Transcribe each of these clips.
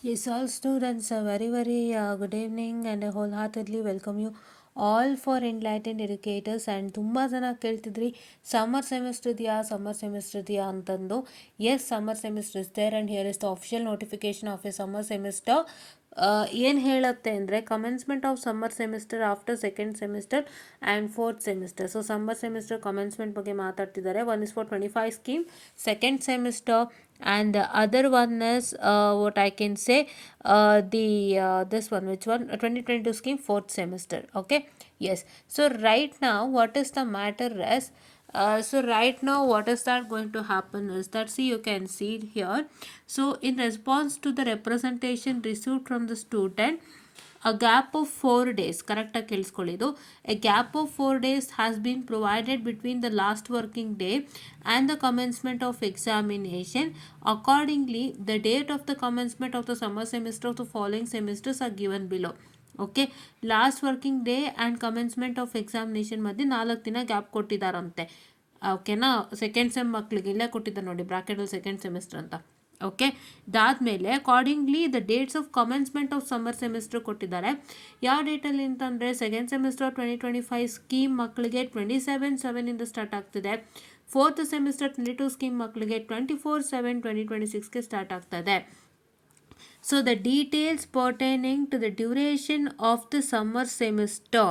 Yes, all students, a very good evening and I wholeheartedly welcome you all for Enlightened Educators. And ತುಂಬ ಜನ ಕೇಳ್ತಿದ್ರಿ summer semester ಇದೆಯಾ ಅಂತಂದು. Yes, summer semester is there and here is the official notification of a summer semester. ಏನು ಹೇಳುತ್ತೆ ಅಂದರೆ commencement of summer semester after second semester and fourth semester. So summer semester commencement ಬಗ್ಗೆ ಮಾತಾಡ್ತಿದ್ದಾರೆ. 1 is for 25 scheme, second semester, and the other one is what I can say, this one, which one, 2022 scheme, fourth semester. Okay, yes. So right now what is the matter is, so right now what is that going to happen is that, see, you can see it here. So in response to the representation received from the student, a gap of 4 days, ಕರೆಕ್ಟಾಗಿ ಕೇಳಿಸ್ಕೊಳ್ಳಿದು, a gap of 4 days has been provided between the last working day and the commencement of examination. Accordingly, the date of the commencement of the summer semester of the following semesters are given below. Okay, last working day and commencement of examination ಮಧ್ಯೆ 4 ದಿನ gap ಕೊಟ್ಟಿದ್ದಾರಂತೆ. ಓಕೆನಾ, second sem ಮಕ್ಕಳಿಗೆ ಇಲ್ಲೇ ಕೊಟ್ಟಿದ್ದಾರೆ ನೋಡಿ ಬ್ರಾಕೆಟಲ್ಲಿ second semester ಅಂತ. Okay, ಇದಾದಮೇಲೆ accordingly the dates of commencement of summer semester ಕೊಟ್ಟಿದ್ದಾರೆ. ಯಾವ ಡೇಟಲ್ಲಿ ಅಂತಂದರೆ ಸೆಕೆಂಡ್ ಸೆಮಿಸ್ಟರ್ 2025 ಸ್ಕೀಮ್ ಮಕ್ಕಳಿಗೆ 27/7 ಸ್ಟಾರ್ಟ್ ಆಗ್ತಿದೆ. ಫೋರ್ತ್ ಸೆಮಿಸ್ಟರ್ 22 ಸ್ಕೀಮ್ ಮಕ್ಕಳಿಗೆ 24/7/2026ಗೆ ಸ್ಟಾರ್ಟ್ ಆಗ್ತದೆ. So the details pertaining to the duration of the summer semester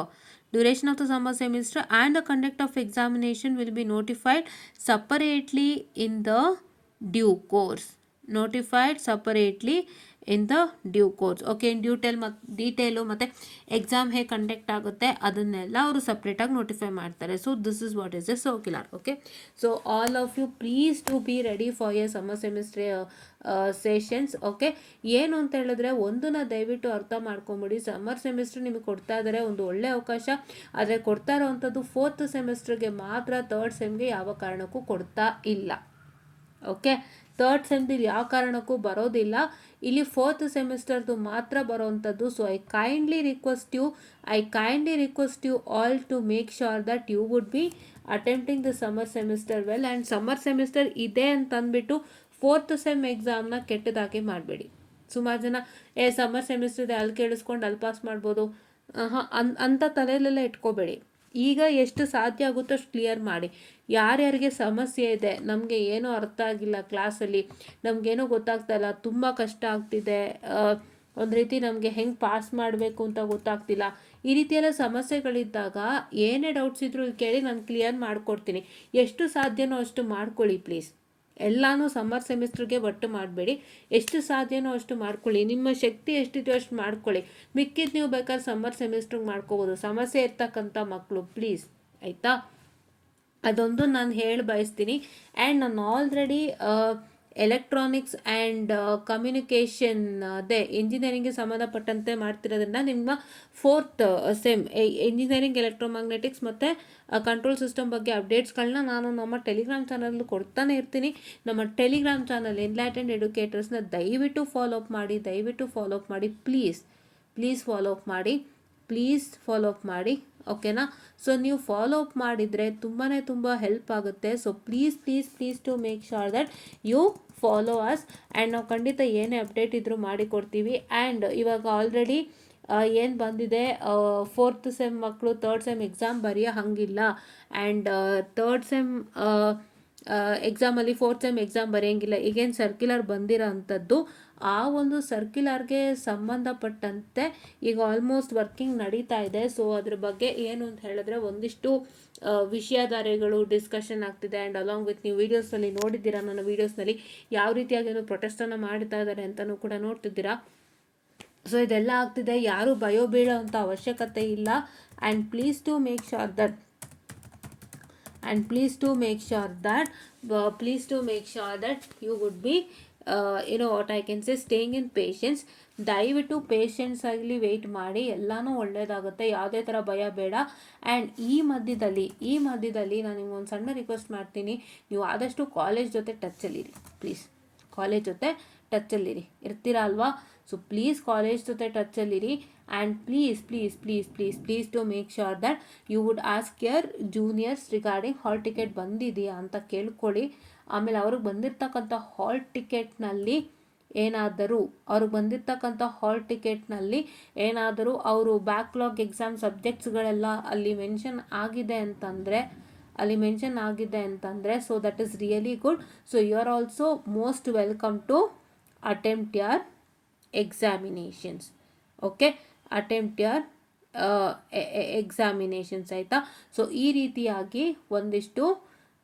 and the conduct of examination will be notified separately in the due course. Okay, in detail ಮತ್ತು exam ಹೇಗೆ conduct ಆಗುತ್ತೆ ಅದನ್ನೆಲ್ಲ ಅವರು ಸಪ್ರೇಟಾಗಿ notify ಮಾಡ್ತಾರೆ. So this is what is a circular. Okay, so all of you please to be ready for a summer semester sessions. Okay, ಏನು ಅಂತ ಹೇಳಿದ್ರೆ ಒಂದನ್ನ ದಯವಿಟ್ಟು ಅರ್ಥ ಮಾಡ್ಕೊಂಬಿಡಿ. ಸಮ್ಮರ್ ಸೆಮಿಸ್ಟರ್ ನಿಮಗೆ ಕೊಡ್ತಾ ಇದ್ದಾರೆ, ಒಂದು ಒಳ್ಳೆ ಅವಕಾಶ. ಆದರೆ ಕೊಡ್ತಾ ಇರೋವಂಥದ್ದು ಫೋರ್ತ್ ಸೆಮಿಸ್ಟರ್ಗೆ ಮಾತ್ರ, ಥರ್ಡ್ ಸೆಮ್ಗೆ ಯಾವ ಕಾರಣಕ್ಕೂ ಕೊಡ್ತಾ ಇಲ್ಲ. ಓಕೆ, ಥರ್ಡ್ ಸೆಮ್ದು ಯಾವ ಕಾರಣಕ್ಕೂ ಬರೋದಿಲ್ಲ, ಇಲ್ಲಿ ಫೋರ್ತ್ ಸೆಮಿಸ್ಟರ್ದು ಮಾತ್ರ ಬರೋವಂಥದ್ದು. So I kindly request you all to make sure that you would be attempting the summer semester well. And summer semester ಇದೆ ಅಂತಂದ್ಬಿಟ್ಟು ಫೋರ್ತ್ ಸೆಮ್ ಎಕ್ಸಾಮ್ನ ಕೆಟ್ಟದಾಗಿ ಮಾಡಬೇಡಿ. ಸುಮಾರು ಜನ ಸಮ್ಮರ್ ಸೆಮಿಸ್ಟರ್ ಇದೆ ಅಲ್ಲಿ ಕೇಳಿಸ್ಕೊಂಡು ಅಲ್ಲಿ ಪಾಸ್ ಮಾಡ್ಬೋದು ಅಂತ ತಲೆಯಲ್ಲೆಲ್ಲ ಇಟ್ಕೋಬೇಡಿ. ಈಗ ಎಷ್ಟು ಸಾಧ್ಯ ಆಗುತ್ತೋ ಅಷ್ಟು ಕ್ಲಿಯರ್ ಮಾಡಿ. ಯಾರ್ಯಾರಿಗೆ ಸಮಸ್ಯೆ ಇದೆ, ನಮಗೆ ಏನೂ ಅರ್ಥ ಆಗಿಲ್ಲ ಕ್ಲಾಸಲ್ಲಿ, ನಮಗೇನೋ ಗೊತ್ತಾಗ್ತಾ ಇಲ್ಲ, ತುಂಬ ಕಷ್ಟ ಆಗ್ತಿದೆ, ಒಂದು ರೀತಿ ನಮಗೆ ಹೆಂಗೆ ಪಾಸ್ ಮಾಡಬೇಕು ಅಂತ ಗೊತ್ತಾಗ್ತಿಲ್ಲ, ಈ ರೀತಿಯೆಲ್ಲ ಸಮಸ್ಯೆಗಳಿದ್ದಾಗ ಏನೇ ಡೌಟ್ಸ್ ಇದ್ರೂ ಕೇಳಿ, ನಾನು ಕ್ಲಿಯರ್ ಮಾಡಿಕೊಡ್ತೀನಿ. ಎಷ್ಟು ಸಾಧ್ಯನೋ ಅಷ್ಟು ಮಾಡ್ಕೊಳ್ಳಿ ಪ್ಲೀಸ್. ಎಲ್ಲನೂ ಸಮ್ಮರ್ ಸೆಮಿಸ್ಟರ್ಗೆ ಒಟ್ಟು ಮಾಡಬೇಡಿ. ಎಷ್ಟು ಸಾಧ್ಯನೋ ಅಷ್ಟು ಮಾಡ್ಕೊಳ್ಳಿ. ನಿಮ್ಮ ಶಕ್ತಿ ಎಷ್ಟಿದೆಯೋ ಅಷ್ಟು ಮಾಡ್ಕೊಳ್ಳಿ. ಮಿಕ್ಕಿದ್ದು ನೀವು ಬೇಕಾದ್ರೆ ಸಮ್ಮರ್ ಸೆಮಿಸ್ಟ್ರಿಗೆ ಮಾಡ್ಕೋಬೋದು. ಸಮಸ್ಯೆ ಇರ್ತಕ್ಕಂಥ ಮಕ್ಕಳು ಪ್ಲೀಸ್, ಆಯಿತಾ? ಅದೊಂದು ನಾನು ಹೇಳಿ ಬಯಸ್ತೀನಿ. ಆ್ಯಂಡ್ ನಾನು ಆಲ್ರೆಡಿ ಎಲೆಕ್ಟ್ರಾನಿಕ್ಸ್ ಆ್ಯಂಡ್ ಕಮ್ಯುನಿಕೇಷನ್, ಅದೇ ಇಂಜಿನಿಯರಿಂಗ್ಗೆ ಸಂಬಂಧಪಟ್ಟಂತೆ ಮಾಡ್ತಿರೋದ್ರಿಂದ ನಿಮ್ಮ ಫೋರ್ತ್ ಸೆಮ್ ಇಂಜಿನಿಯರಿಂಗ್ ಎಲೆಕ್ಟ್ರೋಮ್ಯಾಗ್ನೆಟಿಕ್ಸ್ ಮತ್ತು ಕಂಟ್ರೋಲ್ ಸಿಸ್ಟಮ್ ಬಗ್ಗೆ ಅಪ್ಡೇಟ್ಸ್ಗಳನ್ನ ನಾನು ನಮ್ಮ ಟೆಲಿಗ್ರಾಮ್ ಚಾನಲ್ ಕೊಡ್ತಾನೆ ಇರ್ತೀನಿ. ನಮ್ಮ ಟೆಲಿಗ್ರಾಮ್ ಚಾನಲ್ ಎನ್ಲೈಟೆಂಡ್ ಎಡ್ಯುಕೇಟರ್ಸ್ನ ದಯವಿಟ್ಟು ಫಾಲೋ ಅಪ್ ಮಾಡಿ. ಪ್ಲೀಸ್ ಫಾಲೋ ಅಪ್ ಮಾಡಿ. ಓಕೆನಾ? ಸೊ ನೀವು ಫಾಲೋ ಅಪ್ ಮಾಡಿದರೆ ತುಂಬ ಹೆಲ್ಪ್ ಆಗುತ್ತೆ. So please to make sure that you follow us. And ನಾವು ಖಂಡಿತ ಏನೇ ಅಪ್ಡೇಟ್ ಇದ್ದರೂ ಮಾಡಿಕೊಡ್ತೀವಿ. ಆ್ಯಂಡ್ ಇವಾಗ ಆಲ್ರೆಡಿ ಏನು ಬಂದಿದೆ, ಫೋರ್ತ್ ಸೆಮ್ ಮಕ್ಕಳು ಥರ್ಡ್ ಸೆಮ್ ಎಕ್ಸಾಮ್ ಬರೆಯೋ ಹಾಗಿಲ್ಲ. ಆ್ಯಂಡ್ ಥರ್ಡ್ ಸೆಮ್ ಎಕ್ಸಾಮಲ್ಲಿ ಫೋರ್ತ್ ಸೆಮ್ ಎಕ್ಸಾಮ್ ಬರೆಯೋಂಗಿಲ್ಲ. ಈಗೇನು ಸರ್ಕ್ಯುಲರ್ ಬಂದಿರೋ ಅಂಥದ್ದು, ಆ ಒಂದು ಸರ್ಕ್ಯುಲರ್ಗೆ ಸಂಬಂಧಪಟ್ಟಂತೆ ಈಗ ಆಲ್ಮೋಸ್ಟ್ ವರ್ಕಿಂಗ್ ನಡೀತಾ ಇದೆ. ಸೊ ಅದ್ರ ಬಗ್ಗೆ ಏನು ಅಂತ ಹೇಳಿದ್ರೆ ಒಂದಿಷ್ಟು ವಿಷಯಧಾರೆಗಳು ಡಿಸ್ಕಷನ್ ಆಗ್ತಿದೆ. ಆ್ಯಂಡ್ ಅಲಾಂಗ್ ವಿತ್ ನೀವು ವೀಡಿಯೋಸ್ನಲ್ಲಿ ನೋಡಿದ್ದೀರಾ, ನನ್ನ ವೀಡಿಯೋಸ್ನಲ್ಲಿ ಯಾವ ರೀತಿಯಾಗಿ ಪ್ರೊಟೆಸ್ಟನ್ನು ಮಾಡ್ತಾ ಇದ್ದಾರೆ ಅಂತಲೂ ಕೂಡ ನೋಡ್ತಿದ್ದೀರಾ. ಸೊ ಇದೆಲ್ಲ ಆಗ್ತಿದೆ, ಯಾರೂ ಭಯ ಬೀಳೋ ಅಂಥ ಅವಶ್ಯಕತೆ ಇಲ್ಲ. And please to make sure that you would be what I can say, staying in patience. ದಯವಿಟ್ಟು ಪೇಷನ್ಸ್ ಆಗಲಿ ವೆಯ್ಟ್ ಮಾಡಿ, ಎಲ್ಲನೂ ಒಳ್ಳೆಯದಾಗುತ್ತೆ. ಯಾವುದೇ ಥರ ಭಯ ಬೇಡ. ಆ್ಯಂಡ್ ಈ ಮಧ್ಯದಲ್ಲಿ ನಾನು ನಿಮ್ಗೊಂದು ಸಣ್ಣ ರಿಕ್ವೆಸ್ಟ್ ಮಾಡ್ತೀನಿ, ನೀವು ಆದಷ್ಟು ಕಾಲೇಜ್ ಜೊತೆ ಟಚ್ಚಲ್ಲಿರಿ ಪ್ಲೀಸ್. ಕಾಲೇಜ್ ಜೊತೆ ಟಚ್ಚಲ್ಲಿರಿ, ಇರ್ತೀರಾ ಅಲ್ವಾ? ಸೊ ಪ್ಲೀಸ್ ಕಾಲೇಜ್ ಜೊತೆ ಟಚ್ಚಲ್ಲಿರಿ. And please to make sure that you would ask your juniors regarding hall ticket ಬಂದಿದೆಯಾ ಅಂತ ಕೇಳ್ಕೊಳ್ಳಿ. ಆಮೇಲೆ ಅವ್ರಿಗೆ ಬಂದಿರ್ತಕ್ಕಂಥ ಹಾಲ್ ಟಿಕೆಟ್ನಲ್ಲಿ ಏನಾದರೂ ಅವ್ರಿಗೆ ಬಂದಿರ್ತಕ್ಕಂಥ ಹಾಲ್ ಟಿಕೆಟ್ನಲ್ಲಿ ಏನಾದರೂ ಅವರು ಬ್ಯಾಕ್ಲಾಗ್ ಎಕ್ಸಾಮ್ ಸಬ್ಜೆಕ್ಟ್ಸ್ಗಳೆಲ್ಲ ಅಲ್ಲಿ ಮೆನ್ಷನ್ ಆಗಿದೆ ಅಂತಂದರೆ so that is really good. So you are also most welcome to attempt your examinations. Okay, attempt your examinations ಆಯಿತಾ. ಸೊ ಈ ರೀತಿಯಾಗಿ ಒಂದಿಷ್ಟು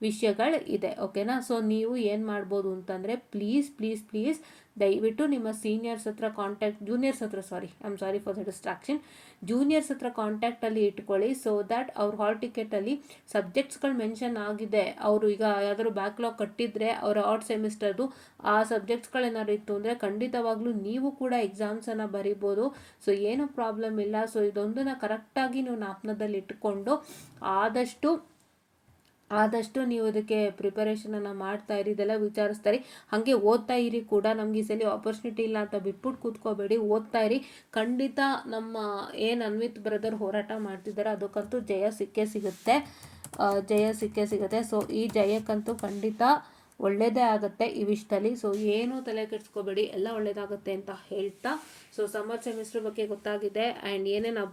ವಿಷಯಗಳು ಇದೆ. ಓಕೆನಾ. ಸೊ ನೀವು ಏನು ಮಾಡ್ಬೋದು ಅಂತಂದರೆ ಪ್ಲೀಸ್ ದಯವಿಟ್ಟು ನಿಮ್ಮ ಜೂನಿಯರ್ಸ್ ಹತ್ರ sorry for the distraction, juniors ಹತ್ರ ಕಾಂಟ್ಯಾಕ್ಟಲ್ಲಿ ಇಟ್ಕೊಳ್ಳಿ. ಸೊ ದ್ಯಾಟ್ ಅವ್ರ ಹಾಲ್ ಟಿಕೆಟಲ್ಲಿ ಸಬ್ಜೆಕ್ಟ್ಸ್ಗಳು ಮೆನ್ಷನ್ ಆಗಿದೆ, ಅವರು ಈಗ ಯಾವ್ದಾದ್ರು ಬ್ಯಾಕ್ಲಾಗ್ ಕಟ್ಟಿದ್ರೆ ಅವರ ಆರ್ಟ್ ಸೆಮಿಸ್ಟರ್ದು ಆ ಸಬ್ಜೆಕ್ಟ್ಸ್ಗಳೇನಾದ್ರು ಇತ್ತು ಅಂದರೆ ಖಂಡಿತವಾಗ್ಲೂ ನೀವು ಕೂಡ ಎಕ್ಸಾಮ್ಸನ್ನು ಬರಿಬೋದು. ಸೊ ಏನೂ ಪ್ರಾಬ್ಲಮ್ ಇಲ್ಲ. ಸೊ ಇದೊಂದನ್ನು ಕರೆಕ್ಟಾಗಿ ನೀವು ಜ್ಞಾಪನದಲ್ಲಿ ಇಟ್ಕೊಂಡು ಆದಷ್ಟು ನೀವು ಇದಕ್ಕೆ ಪ್ರಿಪರೇಷನನ್ನು ಮಾಡ್ತಾ ಇರಿ, ಇದೆಲ್ಲ ವಿಚಾರಿಸ್ತಾ ಇರಿ, ಹಾಗೆ ಓದ್ತಾ ಇರಿ ಕೂಡ. ನಮ್ಗೆ ಈ ಸಲ ಆಪರ್ಚುನಿಟಿ ಇಲ್ಲ ಅಂತ ಬಿಟ್ಬಿಟ್ಟು ಕೂತ್ಕೋಬೇಡಿ, ಓದ್ತಾ ಇರಿ. ಖಂಡಿತ ನಮ್ಮ ಏನು ಅನ್ವಿತ್ ಬ್ರದರ್ ಹೋರಾಟ ಮಾಡ್ತಿದ್ದಾರೆ ಅದಕ್ಕಂತೂ ಜಯ ಸಿಕ್ಕೇ ಸಿಗುತ್ತೆ. ಸೊ ಈ ಜಯಕ್ಕಂತೂ ಖಂಡಿತ ಒಳ್ಳೆಯದೇ ಆಗುತ್ತೆ ಈ ವಿಷಯದಲ್ಲಿ. ಸೊ ಏನೂ ತಲೆ ಕೆಡಿಸ್ಕೋಬೇಡಿ, ಎಲ್ಲ ಒಳ್ಳೆಯದಾಗುತ್ತೆ ಅಂತ ಹೇಳ್ತಾ, ಸೊ ಸಮ್ಮರ್ ಸೆಮಿಸ್ಟರ್ ಬಗ್ಗೆ ಗೊತ್ತಾಗಿದೆ ಆ್ಯಂಡ್ ಏನೇನು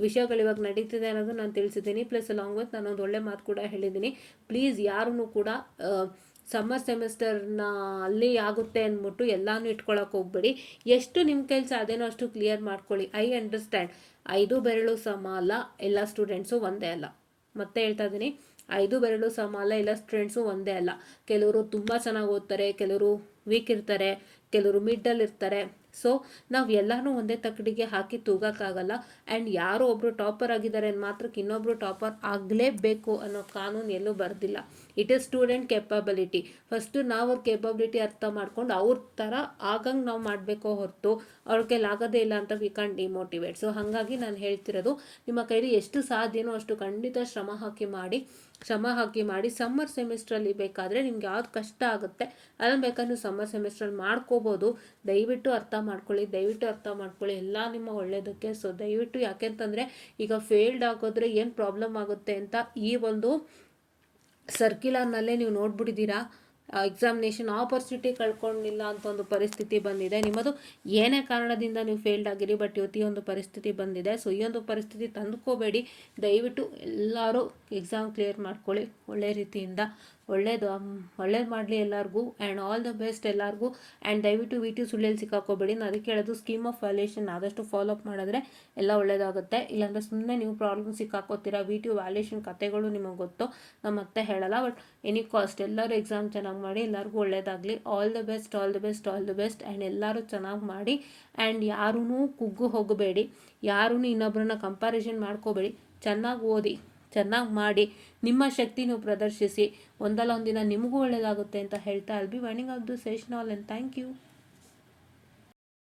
ವಿಷಯಗಳು ಇವಾಗ ನಡೀತಿದೆ ಅನ್ನೋದು ನಾನು ತಿಳಿಸಿದ್ದೀನಿ. ಪ್ಲಸ್ ಅಲಾಂಗ್ ವಿತ್ ನಾನೊಂದು ಒಳ್ಳೆ ಮಾತು ಕೂಡ ಹೇಳಿದ್ದೀನಿ. ಪ್ಲೀಸ್ ಯಾರೂ ಕೂಡ ಸಮ್ಮರ್ ಸೆಮಿಸ್ಟರ್ನ ಅಲ್ಲಿ ಆಗುತ್ತೆ ಅಂದ್ಬಿಟ್ಟು ಎಲ್ಲನೂ ಇಟ್ಕೊಳಕ್ಕೆ ಹೋಗ್ಬೇಡಿ. ಎಷ್ಟು ನಿಮ್ಮ ಕೈಲಿ ಸಾಧ್ಯನೋ ಅಷ್ಟು ಕ್ಲಿಯರ್ ಮಾಡ್ಕೊಳ್ಳಿ. ಐ ಅಂಡರ್ಸ್ಟ್ಯಾಂಡ್ 5 ಬೆರಳು ಸಮ ಅಲ್ಲ, ಎಲ್ಲ ಸ್ಟೂಡೆಂಟ್ಸು ಒಂದೇ ಅಲ್ಲ. ಮತ್ತೆ ಹೇಳ್ತಾ ಇದ್ದೀನಿ, 5 ಬೆರಳು ಸಮ ಅಲ್ಲ, ಎಲ್ಲ ಸ್ಟೂಡೆಂಟ್ಸು ಒಂದೇ ಅಲ್ಲ. ಕೆಲವರು ತುಂಬ ಚೆನ್ನಾಗಿ ಓದ್ತಾರೆ, ಕೆಲವರು ವೀಕ್ ಇರ್ತಾರೆ, ಕೆಲವರು ಮಿಡ್ಡಲ್ಲಿ ಇರ್ತಾರೆ. ಸೊ ನಾವು ಎಲ್ಲನೂ ಒಂದೇ ತಕ್ಕಡಿಗೆ ಹಾಕಿ ತೂಗೋಕ್ಕಾಗಲ್ಲ. ಆ್ಯಂಡ್ ಯಾರೋ ಒಬ್ಬರು ಟಾಪರ್ ಆಗಿದ್ದಾರೆ ಅಂದ ಮಾತ್ರಕ್ಕೆ ಇನ್ನೊಬ್ಬರು ಟಾಪರ್ ಆಗಲೇಬೇಕು ಅನ್ನೋ ಕಾನೂನು ಎಲ್ಲೂ ಬರೆದಿಲ್ಲ. It is student capability. First ನಾವು ಅವ್ರ ಕೇಪಬಿಲಿಟಿ ಅರ್ಥ ಮಾಡ್ಕೊಂಡು ಅವ್ರ ಥರ ಆಗಂಗೆ ನಾವು ಮಾಡಬೇಕೋ ಹೊರತು ಅವ್ರ ಕೈಲಿ ಆಗೋದೇ ಇಲ್ಲ ಅಂತ ವಿ ಕ್ಯಾನ್ ಡಿಮೋಟಿವೇಟ್. ಸೊ ಹಾಗಾಗಿ ನಾನು ಹೇಳ್ತಿರೋದು, ನಿಮ್ಮ ಕೈಲಿ ಎಷ್ಟು ಸಾಧ್ಯನೋ ಅಷ್ಟು ಖಂಡಿತ ಶ್ರಮ ಹಾಕಿ ಮಾಡಿ ಸಮ್ಮರ್ ಸೆಮಿಸ್ಟ್ರಲ್ಲಿ ಬೇಕಾದರೆ ನಿಮ್ಗೆ ಯಾವ್ದು ಕಷ್ಟ ಆಗುತ್ತೆ ಅದನ್ನು ಬೇಕಾದ್ರೆ ನೀವು ಸಮ್ಮರ್ ಸೆಮಿಸ್ಟ್ರಲ್ಲಿ ಮಾಡ್ಕೋಬೋದು. ದಯವಿಟ್ಟು ಅರ್ಥ ಮಾಡ್ಕೊಳ್ಳಿ, ಎಲ್ಲ ನಿಮ್ಮ ಒಳ್ಳೆಯದಕ್ಕೆ. ಸೊ ದಯವಿಟ್ಟು, ಯಾಕೆಂತಂದರೆ ಈಗ ಫೇಲ್ಡ್ ಆಗೋದ್ರೆ ಏನು ಪ್ರಾಬ್ಲಮ್ ಆಗುತ್ತೆ ಅಂತ ಈ ಒಂದು ಸರ್ಕ್ಯುಲರ್ನಲ್ಲೇ ನೀವು ನೋಡ್ಬಿಟ್ಟಿದ್ದೀರಾ. ಎಕ್ಸಾಮಿನೇಷನ್ ಆಪರ್ಚುನಿಟಿ ಕಳ್ಕೊಂಡಿಲ್ಲ ಅಂತ ಒಂದು ಪರಿಸ್ಥಿತಿ ಬಂದಿದೆ. ನಿಮ್ಮದು ಏನೇ ಕಾರಣದಿಂದ ನೀವು ಫೇಲ್ಡ್ ಆಗಿರಿ, ಬಟ್ ಇವತ್ತು ಈ ಒಂದು ಪರಿಸ್ಥಿತಿ ಬಂದಿದೆ. ಸೊ ಈ ಒಂದು ಪರಿಸ್ಥಿತಿ ತಂದುಕೋಬೇಡಿ. ದಯವಿಟ್ಟು ಎಲ್ಲರೂ ಎಕ್ಸಾಮ್ ಕ್ಲಿಯರ್ ಮಾಡ್ಕೊಳ್ಳಿ ಒಳ್ಳೆ ರೀತಿಯಿಂದ. ಒಳ್ಳೇದು ಮಾಡಲಿ ಎಲ್ಲರಿಗೂ. ಆ್ಯಂಡ್ ಆಲ್ ದ ಬೆಸ್ಟ್ ಎಲ್ಲರಿಗೂ. ಆ್ಯಂಡ್ ದಯವಿಟ್ಟು VT ಸುಳ್ಳೆಲ್ಲಿ ಸಿಕ್ಕಾಕೋಬೇಡಿ. ನಾನು ಅದಕ್ಕೆ ಹೇಳೋದು, ಸ್ಕೀಮ್ ಆಫ್ ವ್ಯಾಲ್ಯೂಯೇಷನ್ ಆದಷ್ಟು ಫಾಲೋ ಅಪ್ ಮಾಡಿದ್ರೆ ಎಲ್ಲ ಒಳ್ಳೇದಾಗುತ್ತೆ. ಇಲ್ಲಾಂದರೆ ಸುಮ್ಮನೆ ನೀವು ಪ್ರಾಬ್ಲಮ್ ಸಿಕ್ಕಾಕೋತೀರಾ. VT ವ್ಯಾಲ್ಯೂಯೇಷನ್ ಕತೆಗಳು ನಿಮಗೆ ಗೊತ್ತು, ನಾನು ಮತ್ತೆ ಹೇಳಲ್ಲ. ಬಟ್ ಎನಿ ಕಾಸ್ಟ್ ಎಲ್ಲರೂ ಎಕ್ಸಾಮ್ ಚೆನ್ನಾಗಿ ಮಾಡಿ, ಎಲ್ಲರಿಗೂ ಒಳ್ಳೇದಾಗಲಿ. All the best. ಆ್ಯಂಡ್ ಎಲ್ಲರೂ ಚೆನ್ನಾಗಿ ಮಾಡಿ. ಆ್ಯಂಡ್ ಯಾರೂ ಕುಗ್ಗು ಹೋಗಬೇಡಿ, ಯಾರೂ ಇನ್ನೊಬ್ಬರನ್ನ ಕಂಪ್ಯಾರಿಸನ್ ಮಾಡ್ಕೋಬೇಡಿ. ಚೆನ್ನಾಗಿ ಓದಿ, ಚೆನ್ನಾಗಿ ಮಾಡಿ, ನಿಮ್ಮ ಶಕ್ತಿ ನೀವು ಪ್ರದರ್ಶಿಸಿ. ಒಂದಲ್ಲ ಒಂದಿನ ನಿಮಗೂ ಒಳ್ಳೆಯದಾಗುತ್ತೆ ಅಂತ ಹೇಳ್ತಾ, I'll be winding up this session all, and thank you.